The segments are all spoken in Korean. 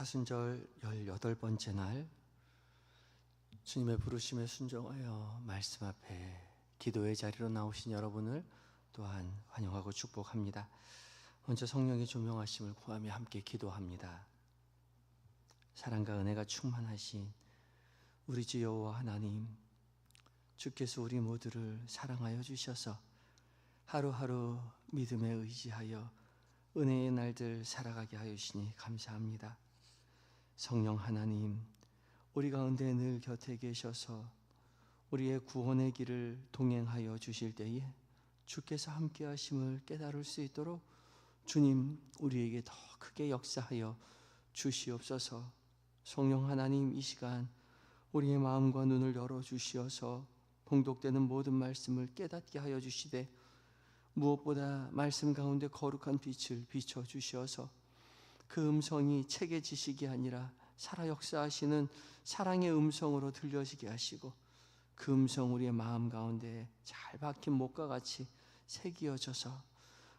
사순절 18번째 날 주님의 부르심에 순종하여 말씀 앞에 기도의 자리로 나오신 여러분을 또한 환영하고 축복합니다. 먼저 성령의 조명하심을 구하며 함께 기도합니다. 사랑과 은혜가 충만하신 우리 주 여호와 하나님, 주께서 우리 모두를 사랑하여 주셔서 하루하루 믿음에 의지하여 은혜의 날들 살아가게 하여 주시니 감사합니다. 성령 하나님, 우리 가운데 늘 곁에 계셔서 우리의 구원의 길을 동행하여 주실 때에 주께서 함께 하심을 깨달을 수 있도록 주님 우리에게 더 크게 역사하여 주시옵소서. 성령 하나님, 이 시간 우리의 마음과 눈을 열어주시어서 봉독되는 모든 말씀을 깨닫게 하여 주시되 무엇보다 말씀 가운데 거룩한 빛을 비춰주시어서 그 음성이 책의 지식이 아니라 살아 역사하시는 사랑의 음성으로 들려지게 하시고 그 음성 우리의 마음 가운데 잘 박힌 못과 같이 새기어져서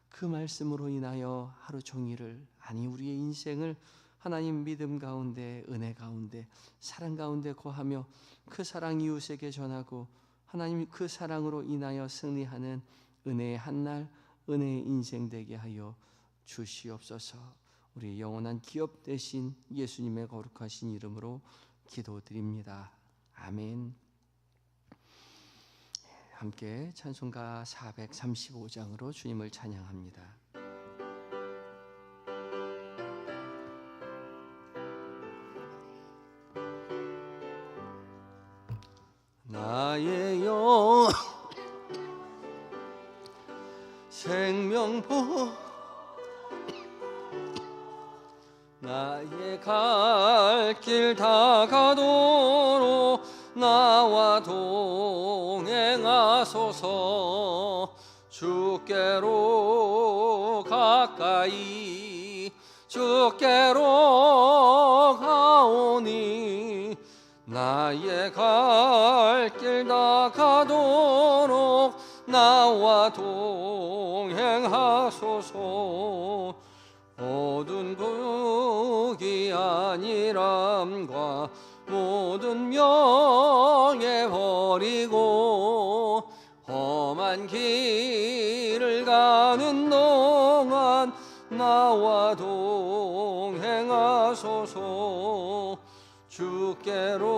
그 말씀으로 인하여 하루 종일을, 아니 우리의 인생을 하나님 믿음 가운데, 은혜 가운데, 사랑 가운데 거하며 그 사랑 이웃에게 전하고 하나님 그 사랑으로 인하여 승리하는 은혜의 한날, 은혜의 인생 되게 하여 주시옵소서. 우리 영원한 기업 되신 예수님의 거룩하신 이름으로 기도드립니다. 아멘. 함께 찬송가 435장으로 주님을 찬양합니다. 나의 영 생명보 나의 갈 길 다가도록 나와 동행하소서. 주께로 가까이 주께로 가오니 나의 갈 길 다가도록 나와 동행하소서. 모든 국이 아니람과 모든 명예 버리고 험한 길을 가는 동안 나와 동행하소서. 주께로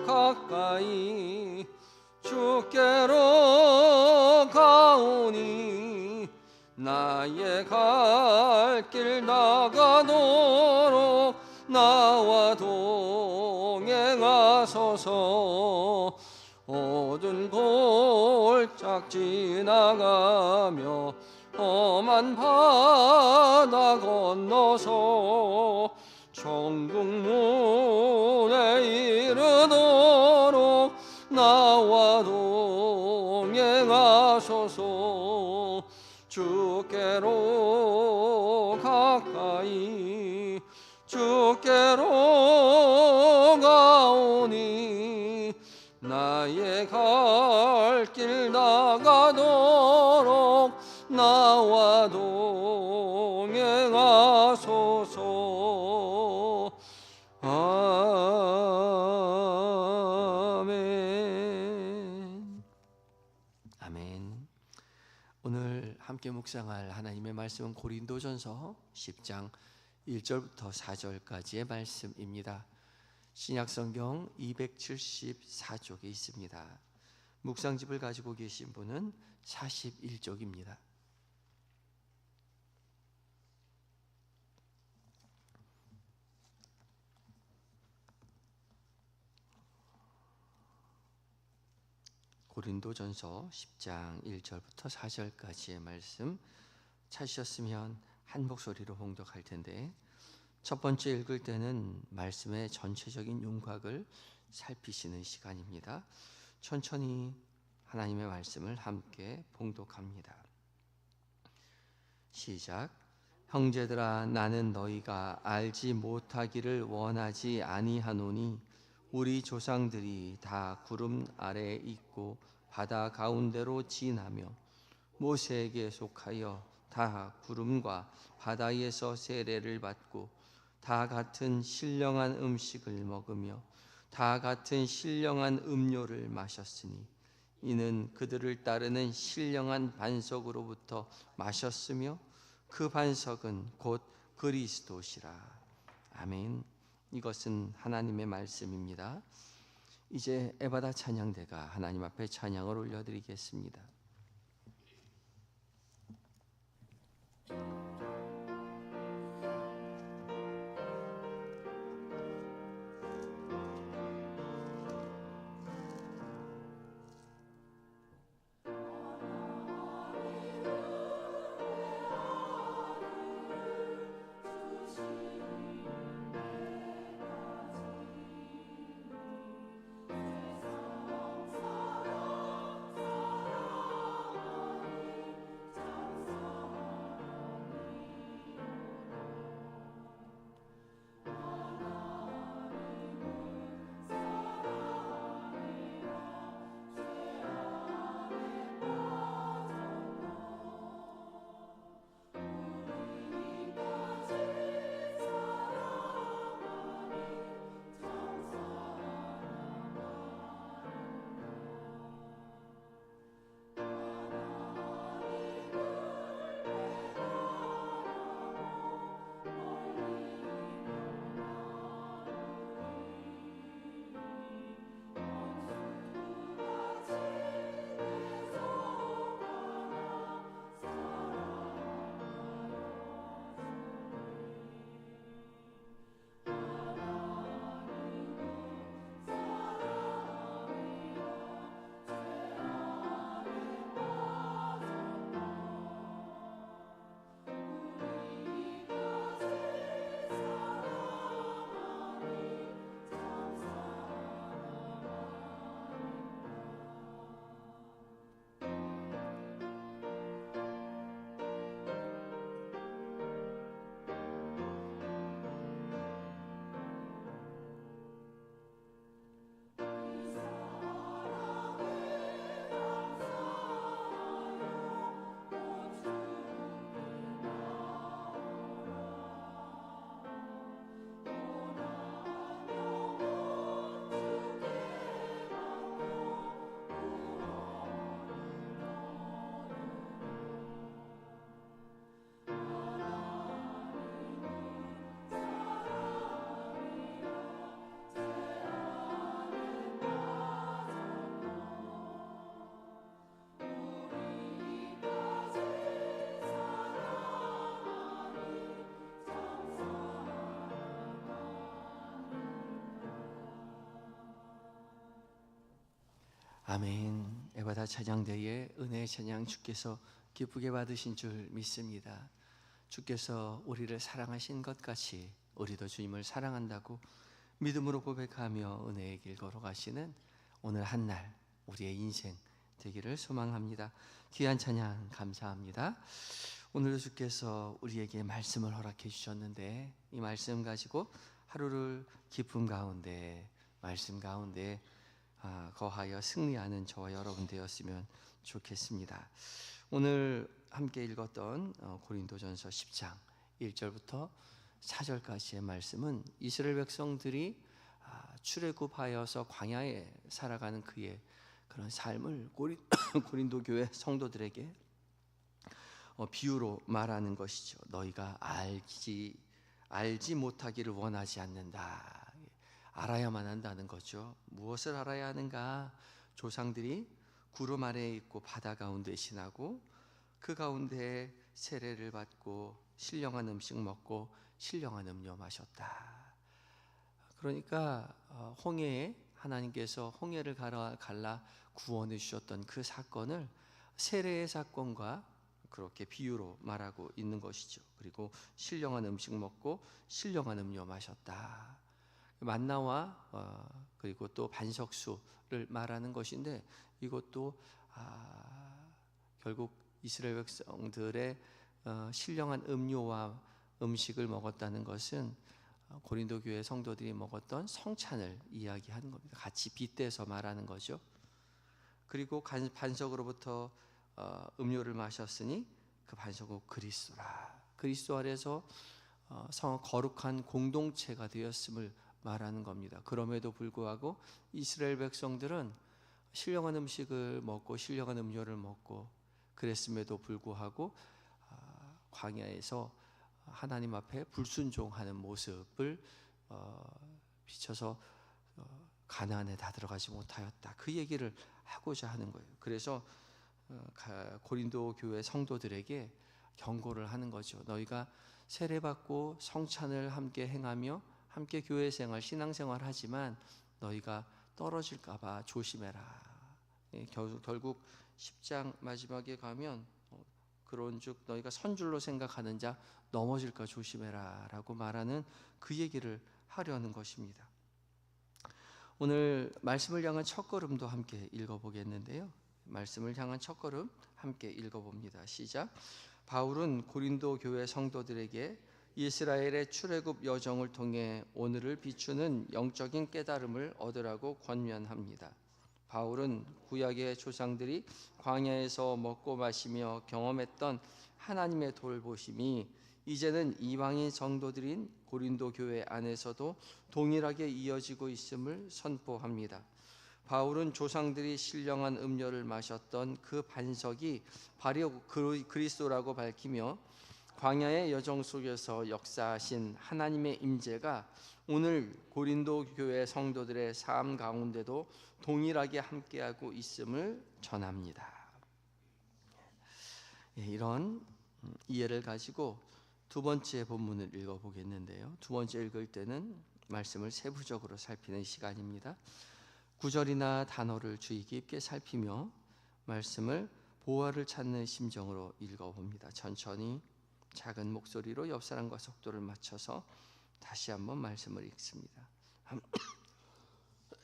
가까이 주께로 가오니 나의 갈 길 나가도록 나와 동행하소서. 모든 골짝 지나가며 험한 바다 건너서 천국 문에 이르도록 나와 동행하소서. 주께로 가까이 주께로 가오니 나의 갈 길 나가도록 나와 동행하소서. 아멘. 아멘. 오늘 함께 묵상할 하나님의 말씀은 고린도전서 10장 1절부터 4절까지의 말씀입니다. 신약성경 274쪽에 있습니다. 묵상집을 가지고 계신 분은 41쪽입니다. 고린도전서 10장 1절부터 4절까지의 말씀 찾으셨으면 한 목소리로 봉독할 텐데, 첫 번째 읽을 때는 말씀의 전체적인 윤곽을 살피시는 시간입니다. 천천히 하나님의 말씀을 함께 봉독합니다. 시작. 형제들아, 나는 너희가 알지 못하기를 원하지 아니하노니 우리 조상들이 다 구름 아래에 있고 바다 가운데로 지나며 모세에게 속하여 다 구름과 바다에서 세례를 받고 다 같은 신령한 음식을 먹으며 다 같은 신령한 음료를 마셨으니 이는 그들을 따르는 신령한 반석으로부터 마셨으며 그 반석은 곧 그리스도시라. 아멘. 이것은 하나님의 말씀입니다. 이제 에바다 찬양대가 하나님 앞에 찬양을 올려드리겠습니다. 아멘. 에바다 찬양대의 은혜의 찬양 주께서 기쁘게 받으신 줄 믿습니다. 주께서 우리를 사랑하신 것 같이 우리도 주님을 사랑한다고 믿음으로 고백하며 은혜의 길 걸어가시는 오늘 한날 우리의 인생 되기를 소망합니다. 귀한 찬양 감사합니다. 오늘도 주께서 우리에게 말씀을 허락해 주셨는데 이 말씀 가지고 하루를 기쁨 가운데 말씀 가운데 거하여 승리하는 저와 여러분 되었으면 좋겠습니다. 오늘 함께 읽었던 고린도전서 10장 1절부터 4절까지의 말씀은 이스라엘 백성들이 출애굽하여서 광야에 살아가는 그의 그런 삶을 고린도 교회 성도들에게 비유로 말하는 것이죠. 너희가 알지 못하기를 원하지 않는다. 알아야만 한다는 거죠. 무엇을 알아야 하는가? 조상들이 구름 아래에 있고 바다 가운데 지나고 그 가운데 세례를 받고 신령한 음식 먹고 신령한 음료 마셨다. 그러니까 홍해에 하나님께서 홍해를 갈라 구원해 주셨던 그 사건을 세례의 사건과 그렇게 비유로 말하고 있는 것이죠. 그리고 신령한 음식 먹고 신령한 음료 마셨다. 만나와 그리고 또 반석수를 말하는 것인데 이것도 결국 이스라엘 백성들의 신령한 음료와 음식을 먹었다는 것은 고린도 교회 성도들이 먹었던 성찬을 이야기하는 겁니다. 같이 빗대서 말하는 거죠. 그리고 반석으로부터 음료를 마셨으니 그 반석은 그리스도라. 그리스도 아래서 거룩한 공동체가 되었음을 말하는 겁니다. 그럼에도 불구하고 이스라엘 백성들은 신령한 음식을 먹고 신령한 음료를 먹고 그랬음에도 불구하고 광야에서 하나님 앞에 불순종하는 모습을 비춰서 가나안에 다 들어가지 못하였다. 그 얘기를 하고자 하는 거예요. 그래서 고린도 교회 성도들에게 경고를 하는 거죠. 너희가 세례받고 성찬을 함께 행하며 함께 교회 생활, 신앙 생활 하지만 너희가 떨어질까 봐 조심해라. 결국 10장 마지막에 가면 그런즉 너희가 선줄로 생각하는 자 넘어질까 조심해라 라고 말하는 그 얘기를 하려는 것입니다. 오늘 말씀을 향한 첫걸음도 함께 읽어보겠는데요. 말씀을 향한 첫걸음 함께 읽어봅니다. 시작. 바울은 고린도 교회 성도들에게 이스라엘의 출애굽 여정을 통해 오늘을 비추는 영적인 깨달음을 얻으라고 권면합니다. 바울은 구약의 조상들이 광야에서 먹고 마시며 경험했던 하나님의 돌보심이 이제는 이방인 성도들인 고린도 교회 안에서도 동일하게 이어지고 있음을 선포합니다. 바울은 조상들이 신령한 음료를 마셨던 그 반석이 바로 그리스도라고 밝히며 광야의 여정 속에서 역사하신 하나님의 임재가 오늘 고린도 교회 성도들의 삶 가운데도 동일하게 함께하고 있음을 전합니다. 이런 이해를 가지고 두 번째 본문을 읽어보겠는데요. 두 번째 읽을 때는 말씀을 세부적으로 살피는 시간입니다. 구절이나 단어를 주의 깊게 살피며 말씀을 보화를 찾는 심정으로 읽어봅니다. 천천히 작은 목소리로 옆 사람과 속도를 맞춰서 다시 한번 말씀을 읽습니다.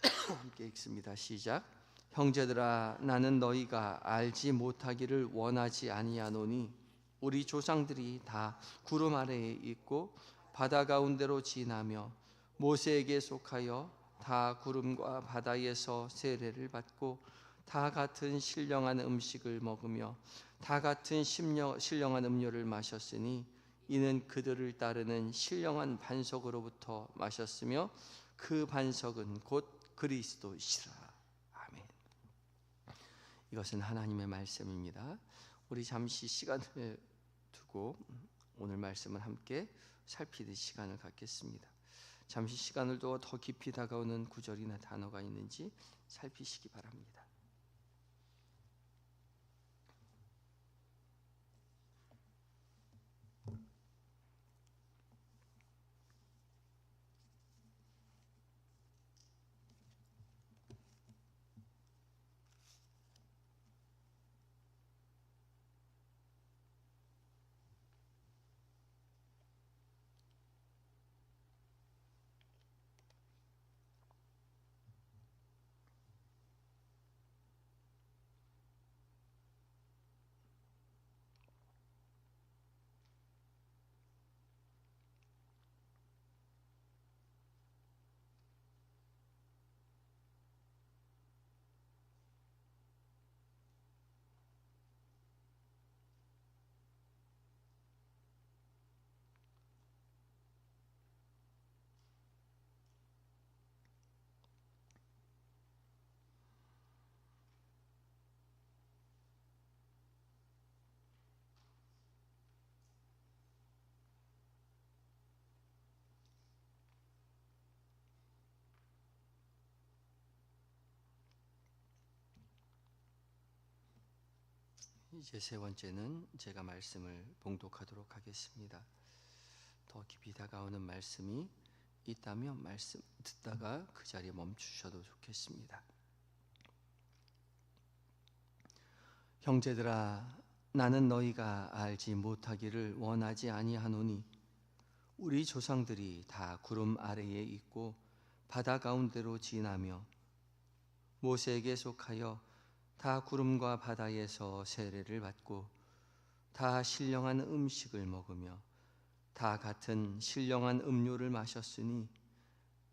함께 읽습니다. 시작. 형제들아, 나는 너희가 알지 못하기를 원하지 아니하노니 우리 조상들이 다 구름 아래에 있고 바다 가운데로 지나며 모세에게 속하여 다 구름과 바다에서 세례를 받고 다 같은 신령한 음식을 먹으며 다 같은 신령한 음료를 마셨으니 이는 그들을 따르는 신령한 반석으로부터 마셨으며 그 반석은 곧 그리스도시라. 아멘. 이것은 하나님의 말씀입니다. 우리 잠시 시간을 두고 오늘 말씀을 함께 살피는 시간을 갖겠습니다. 잠시 시간을 두어 더 깊이 다가오는 구절이나 단어가 있는지 살피시기 바랍니다. 이제 세 번째는 제가 말씀을 봉독하도록 하겠습니다. 더 깊이 다가오는 말씀이 있다면 말씀 듣다가 그 자리에 멈추셔도 좋겠습니다. 형제들아, 나는 너희가 알지 못하기를 원하지 아니하노니 우리 조상들이 다 구름 아래에 있고 바다 가운데로 지나며 모세에게 속하여 다 구름과 바다에서 세례를 받고 다 신령한 음식을 먹으며 다 같은 신령한 음료를 마셨으니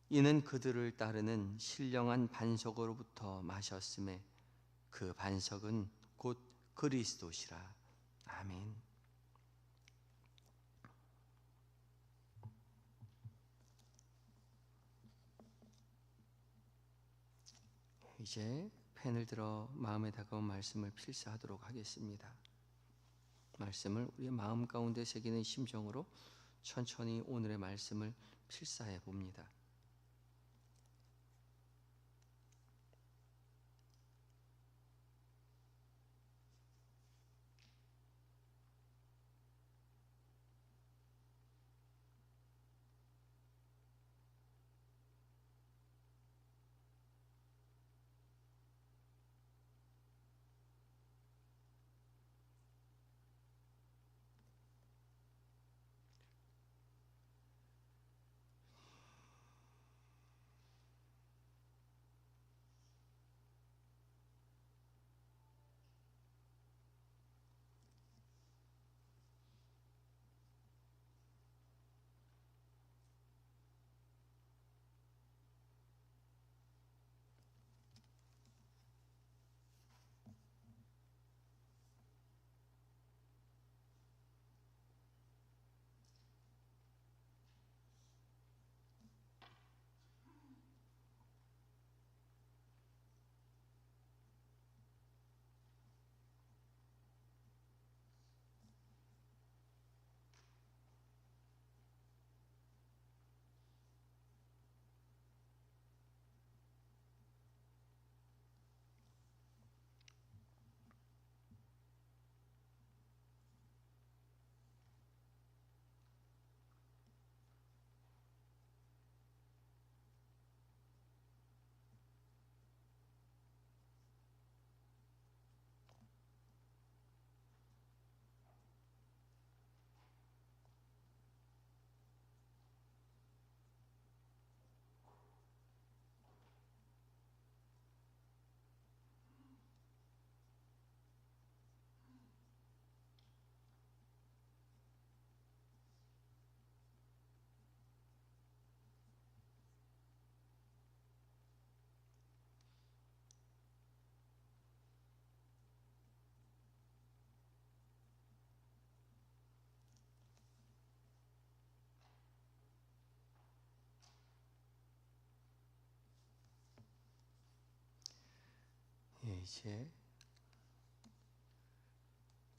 이는 그들을 따르는 신령한 반석으로부터 마셨음에 그 반석은 곧 그리스도시라. 아멘. 이제 펜을 들어 마음에 다가온 말씀을 필사하도록 하겠습니다. 말씀을 우리의 마음 가운데 새기는 심정으로 천천히 오늘의 말씀을 필사해 봅니다. 이제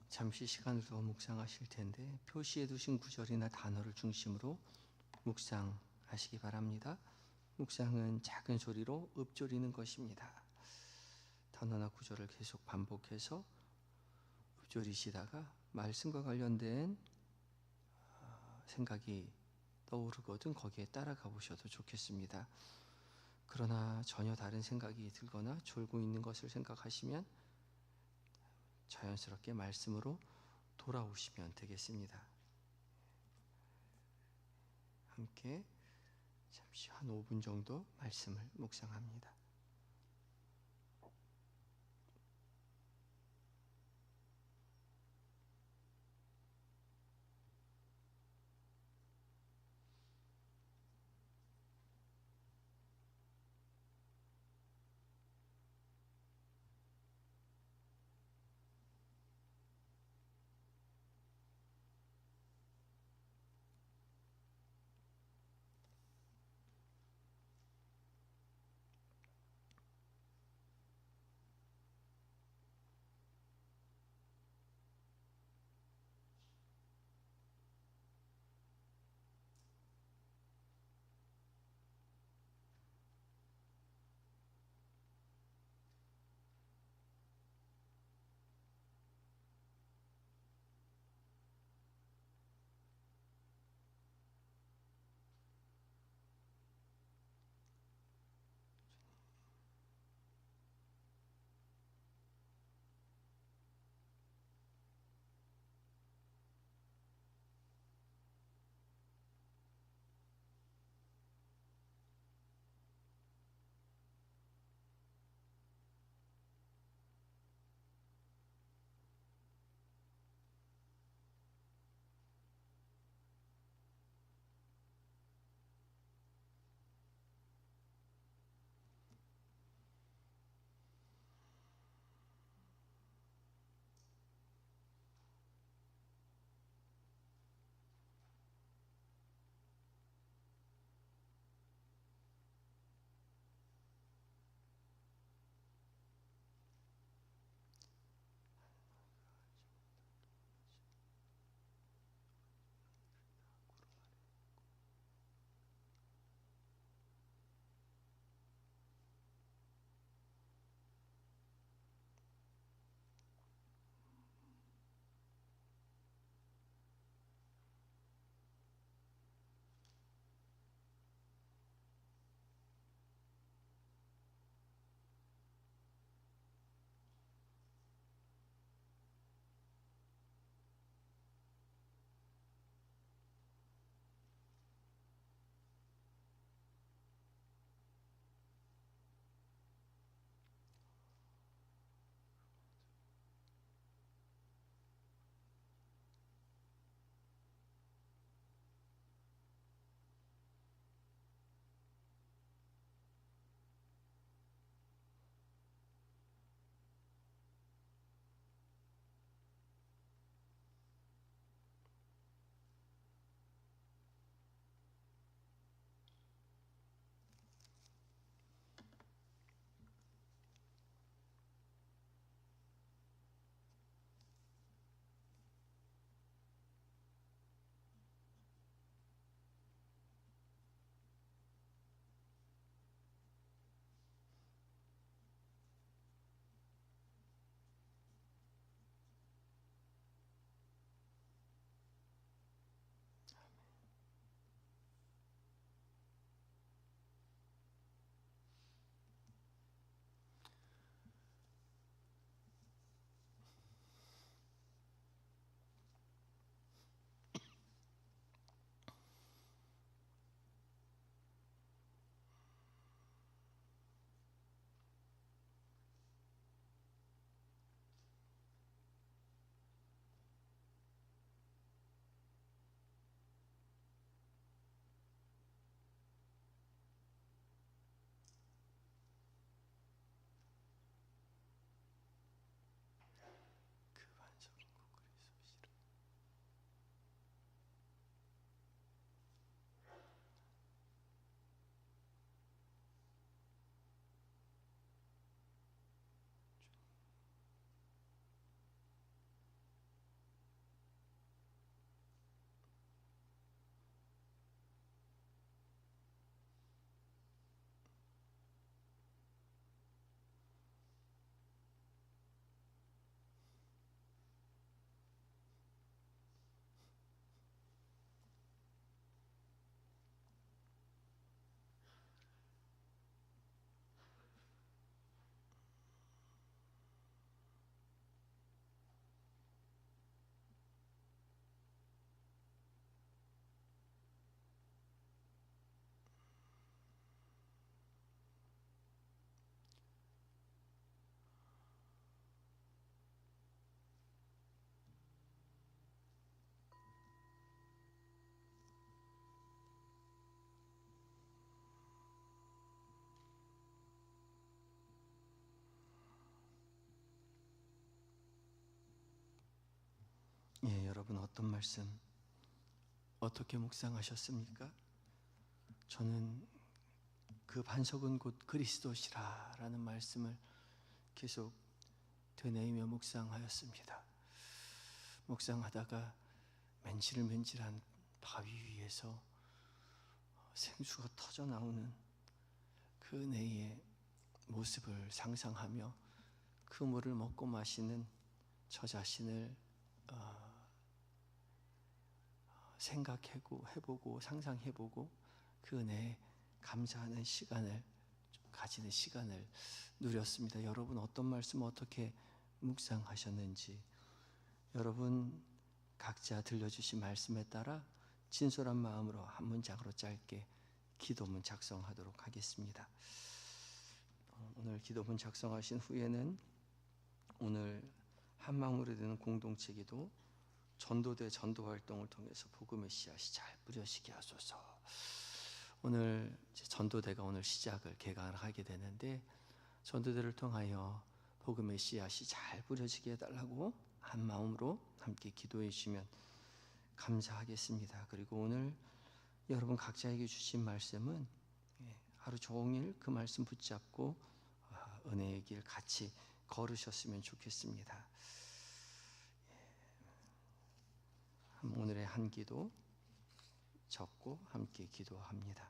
잠시 시간을 두어 묵상하실 텐데 표시해 두신 구절이나 단어를 중심으로 묵상하시기 바랍니다. 묵상은 작은 소리로 읊조리는 것입니다. 단어나 구절을 계속 반복해서 읊조리시다가 말씀과 관련된 생각이 떠오르거든 거기에 따라가 보셔도 좋겠습니다. 그러나 전혀 다른 생각이 들거나 졸고 있는 것을 생각하시면 자연스럽게 말씀으로 돌아오시면 되겠습니다. 함께 잠시 한 5분 정도 말씀을 묵상합니다. 예, 여러분 어떤 말씀 어떻게 묵상하셨습니까? 저는 그 반석은 곧 그리스도시라라는 말씀을 계속 되뇌이며 묵상하였습니다. 묵상하다가 맨질맨질한 바위 위에서 생수가 터져 나오는 그 은혜의 모습을 상상하며 그 물을 먹고 마시는 저 자신을 생각해보고 상상해보고 그 은혜에 감사하는 시간을 가지는 시간을 누렸습니다. 여러분 어떤 말씀 어떻게 묵상하셨는지, 여러분 각자 들려주신 말씀에 따라 진솔한 마음으로 한 문장으로 짧게 기도문 작성하도록 하겠습니다. 오늘 기도문 작성하신 후에는 오늘 한마음으로 되는 공동체 기도, 전도대 전도활동을 통해서 복음의 씨앗이 잘 뿌려지게 하소서. 오늘 전도대가 오늘 시작을 개강을 하게 되는데, 전도대를 통하여 복음의 씨앗이 잘 뿌려지게 해달라고 한 마음으로 함께 기도해 주시면 감사하겠습니다. 그리고 오늘 여러분 각자에게 주신 말씀은 하루 종일 그 말씀 붙잡고 은혜의 길 같이 걸으셨으면 좋겠습니다. 오늘의 한 기도 적고 함께 기도합니다.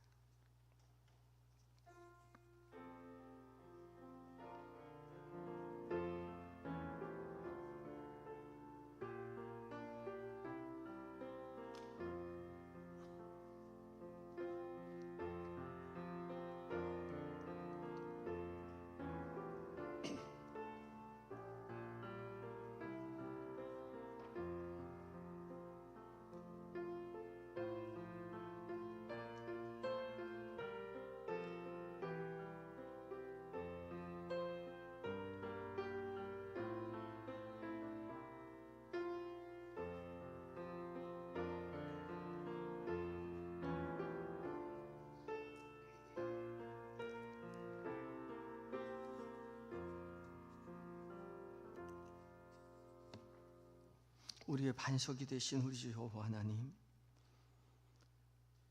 우리의 반석이 되신 우리 주 여호와 하나님,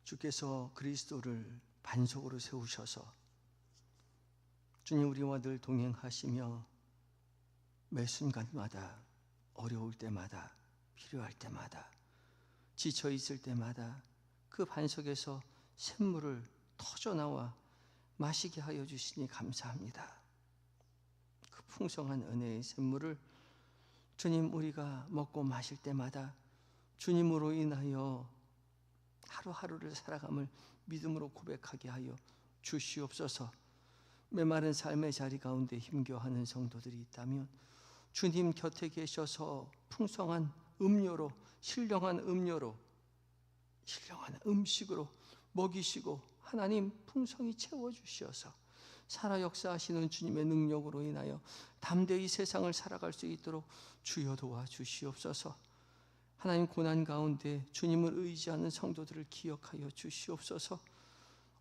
주께서 그리스도를 반석으로 세우셔서 주님 우리와 늘 동행하시며 매 순간마다 어려울 때마다 필요할 때마다 지쳐 있을 때마다 그 반석에서 샘물을 터져나와 마시게 하여 주시니 감사합니다. 그 풍성한 은혜의 샘물을 주님 우리가 먹고 마실 때마다 주님으로 인하여 하루하루를 살아감을 믿음으로 고백하게 하여 주시옵소서. 메마른 삶의 자리 가운데 힘겨워하는 성도들이 있다면 주님 곁에 계셔서 풍성한 음료로, 신령한 음료로, 신령한 음식으로 먹이시고 하나님 풍성히 채워주시어서 살아 역사하시는 주님의 능력으로 인하여 담대히 세상을 살아갈 수 있도록 주여 도와주시옵소서. 하나님 고난 가운데 주님을 의지하는 성도들을 기억하여 주시옵소서.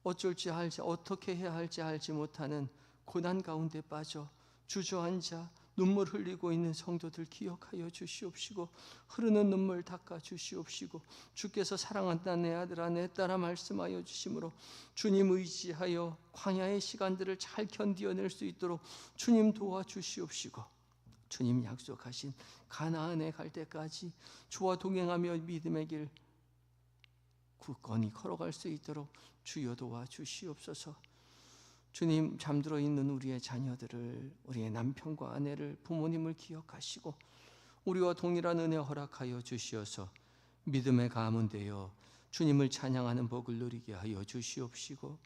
어쩔지 알지 어떻게 해야 할지 알지 못하는 고난 가운데 빠져 주저앉아 눈물 흘리고 있는 성도들 기억하여 주시옵시고 흐르는 눈물 닦아 주시옵시고 주께서 사랑한다 내 아들아 내 딸아 말씀하여 주심으로 주님 의지하여 광야의 시간들을 잘 견디어낼 수 있도록 주님 도와주시옵시고 주님 약속하신 가나안에 갈 때까지 주와 동행하며 믿음의 길 굳건히 걸어갈 수 있도록 주여 도와주시옵소서. 주님 잠들어 있는 우리의 자녀들을, 우리의 남편과 아내를, 부모님을 기억하시고 우리와 동일한 은혜 허락하여 주시어서 믿음의 가문되어 주님을 찬양하는 복을 누리게 하여 주시옵시고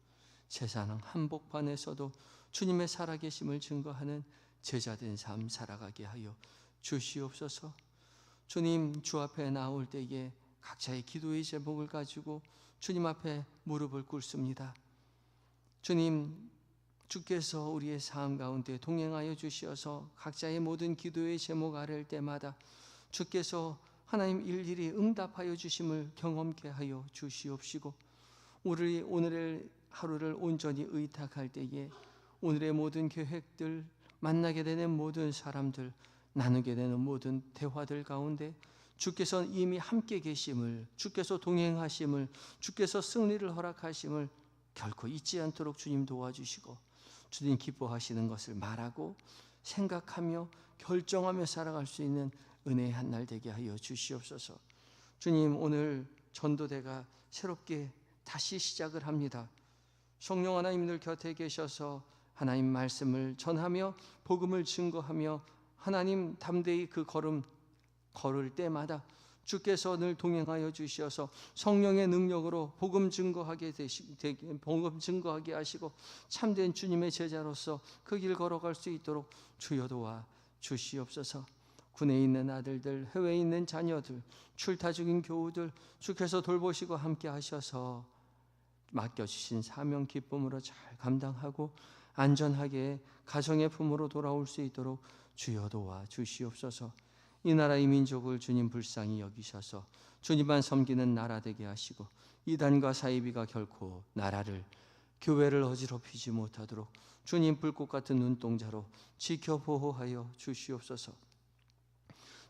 세상 한복판에서도 주님의 살아계심을 증거하는 제자된 삶 살아가게 하여 주시옵소서. 주님 주 앞에 나올 때에 각자의 기도의 제목을 가지고 주님 앞에 무릎을 꿇습니다. 주님 주께서 우리의 삶 가운데 동행하여 주시어서 각자의 모든 기도의 제목 아랠 때마다 주께서 하나님 일일이 응답하여 주심을 경험케 하여 주시옵시고 우리 오늘의 하루를 온전히 의탁할 때에 오늘의 모든 계획들, 만나게 되는 모든 사람들, 나누게 되는 모든 대화들 가운데 주께서 이미 함께 계심을, 주께서 동행하심을, 주께서 승리를 허락하심을 결코 잊지 않도록 주님 도와주시고 주님 기뻐하시는 것을 말하고 생각하며 결정하며 살아갈 수 있는 은혜의 한 날 되게 하여 주시옵소서. 주님, 오늘 전도대가 새롭게 다시 시작을 합니다. 성령 하나님 늘 곁에 계셔서 하나님 말씀을 전하며 복음을 증거하며 하나님 담대히 그 걸음 걸을 때마다 주께서 늘 동행하여 주셔서 성령의 능력으로 복음 증거하게 하시고 참된 주님의 제자로서 그 길 걸어갈 수 있도록 주여 도와 주시옵소서. 군에 있는 아들들, 해외에 있는 자녀들, 출타 중인 교우들 주께서 돌보시고 함께 하셔서 맡겨주신 사명 기쁨으로 잘 감당하고 안전하게 가정의 품으로 돌아올 수 있도록 주여 도와 주시옵소서. 이 나라 이 민족을 주님 불쌍히 여기셔서 주님만 섬기는 나라 되게 하시고 이단과 사이비가 결코 나라를, 교회를 어지럽히지 못하도록 주님 불꽃 같은 눈동자로 지켜 보호하여 주시옵소서.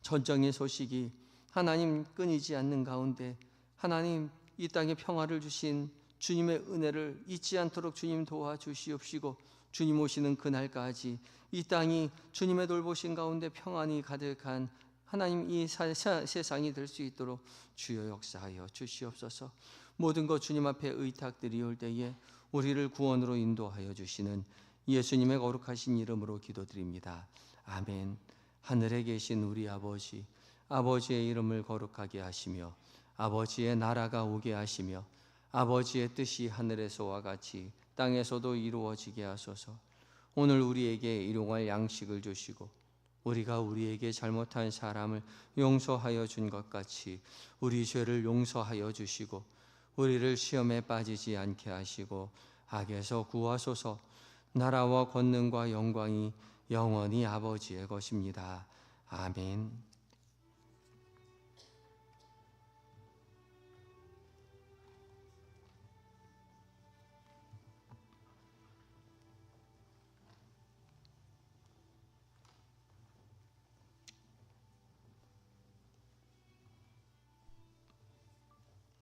전쟁의 소식이 하나님 끊이지 않는 가운데 하나님 이 땅에 평화를 주신 주님의 은혜를 잊지 않도록 주님 도와주시옵시고 주님 오시는 그날까지 이 땅이 주님의 돌보신 가운데 평안이 가득한 하나님 이 세상이 될 수 있도록 주여 역사하여 주시옵소서. 모든 것 주님 앞에 의탁드리올 때에 우리를 구원으로 인도하여 주시는 예수님의 거룩하신 이름으로 기도드립니다. 아멘. 하늘에 계신 우리 아버지, 아버지의 이름을 거룩하게 하시며 아버지의 나라가 오게 하시며 아버지의 뜻이 하늘에서와 같이 땅에서도 이루어지게 하소서. 오늘 우리에게 일용할 양식을 주시고 우리가 우리에게 잘못한 사람을 용서하여 준 것 같이 우리 죄를 용서하여 주시고 우리를 시험에 빠지지 않게 하시고 악에서 구하소서. 나라와 권능과 영광이 영원히 아버지의 것입니다. 아멘.